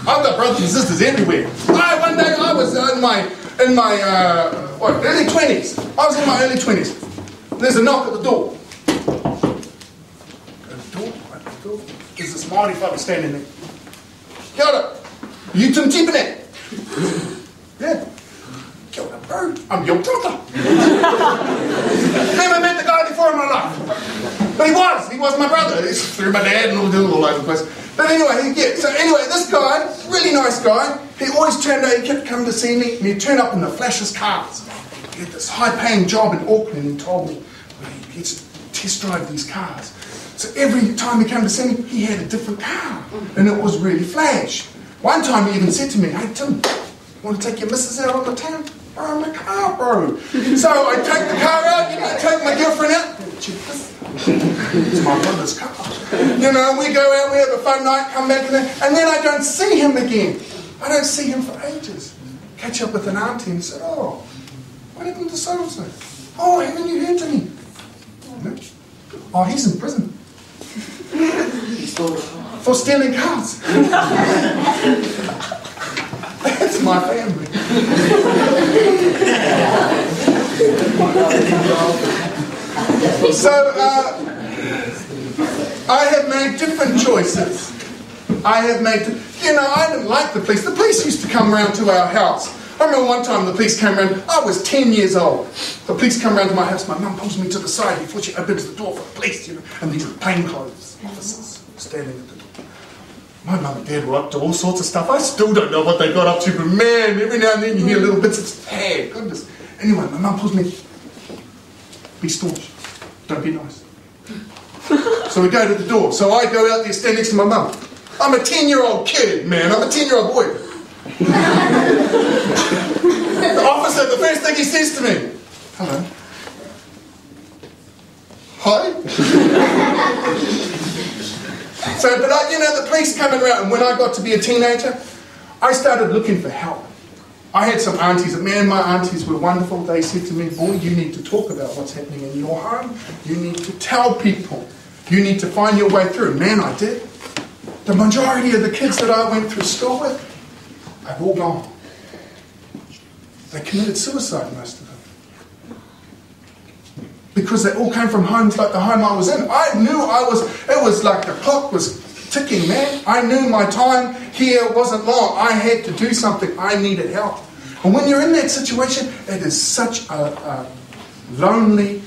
I've got brothers and sisters everywhere. One day I was in my early 20s. I was in my early 20s. There's a knock at the door. There's this Māori fella standing there. Kia ora. You from Tipene? Yeah. Kia ora, bro. I'm your tata. Never met the guy before in my life. But he was my brother. He's through my dad and all over the place. But anyway, this guy, really nice guy, he always turned out, he kept coming to see me, and he'd turn up in the flashiest cars. He had this high-paying job in Auckland, and he told me he'd test drive these cars. So every time he came to see me, he had a different car, and it was really flash. One time he even said to me, "Hey Tim, you want to take your missus out on the town?" "Borrow my car, bro." So I take the car out, I take my girlfriend out. It's my brother's car. We go out, we have a fun night, come back, and then I don't see him again. I don't see him for ages. Catch up with an auntie and said, "Oh, what happened to so-and-so? Oh, haven't you heard to me?" "No." "Oh, he's in prison." For stealing cars. That's my family. So, I have made different choices. I didn't like the police. The police used to come around to our house. I remember one time the police came around. I was 10 years old. The police come around to my house. My mum pulls me to the side before she opens the door for the police, and these plainclothes officers standing at the door. My mum and dad were up to all sorts of stuff. I still don't know what they got up to, but man, every now and then you hear little bits. It's bad, goodness. Anyway, my mum pulls me. "Be staunch. Don't be nice." So we go to the door. So I go out there, stand next to my mum. I'm a 10-year-old kid, man. I'm a 10-year-old boy. The officer, the first thing he says to me, "Hello." "Hi." So, but the police coming around, and when I got to be a teenager, I started looking for help. I had some aunties, and man, my aunties were wonderful. They said to me, "Boy, you need to talk about what's happening in your home. You need to tell people. You need to find your way through." Man, I did. The majority of the kids that I went through school with, they've all gone. They committed suicide, most of them. Because they all came from homes like the home I was in. I knew it was like the clock was ticking, man. I knew my time here wasn't long. I had to do something. I needed help. And when you're in that situation, it is such a lonely,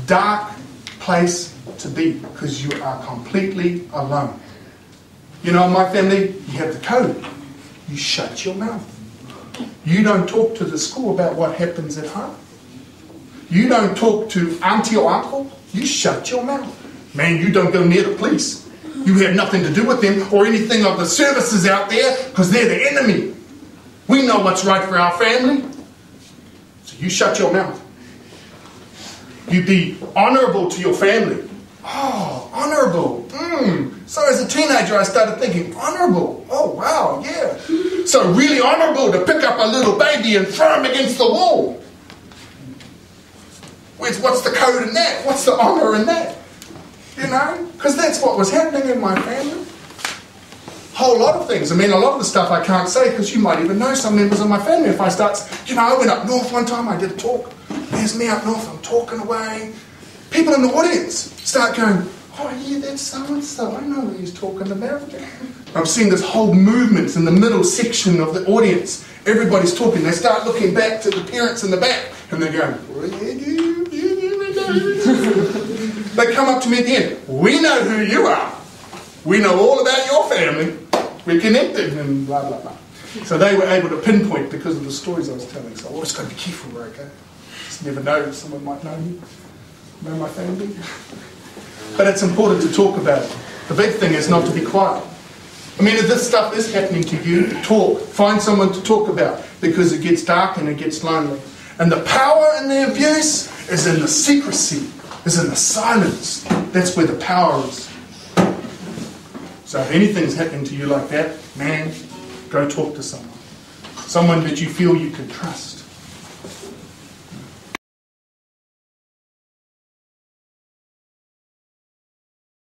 dark place to be, because you are completely alone. In my family, you have the code. You shut your mouth. You don't talk to the school about what happens at home. You don't talk to auntie or uncle. You shut your mouth. Man, you don't go near the police. You have nothing to do with them or anything of the services out there, because they're the enemy. We know what's right for our family. So you shut your mouth. You be honourable to your family. Oh, honourable. So as a teenager, I started thinking, honourable. Oh, wow, yeah. So really honourable to pick up a little baby and throw him against the wall. What's the code in that? What's the honour in that? Because that's what was happening in my family. Whole lot of things. A lot of the stuff I can't say, because you might even know some members of my family. If I start, I went up north one time, I did a talk. There's me up north, I'm talking away. People in the audience start going, "Oh yeah, that's so-and-so, I know who he's talking about." I'm seeing this whole movement in the middle section of the audience. Everybody's talking. They start looking back to the parents in the back, and they're going, they come up to me at the end. "We know who you are. We know all about your family. We're connected," and blah, blah, blah. So they were able to pinpoint because of the stories I was telling. So I always got to be careful where I go. Just never know, someone might know me, know my family. But it's important to talk about it. The big thing is not to be quiet. If this stuff is happening to you, talk. Find someone to talk about, because it gets dark and it gets lonely. And the power in the abuse is in the secrecy, is in the silence. That's where the power is. So if anything's happening to you like that, man, go talk to someone. Someone that you feel you can trust.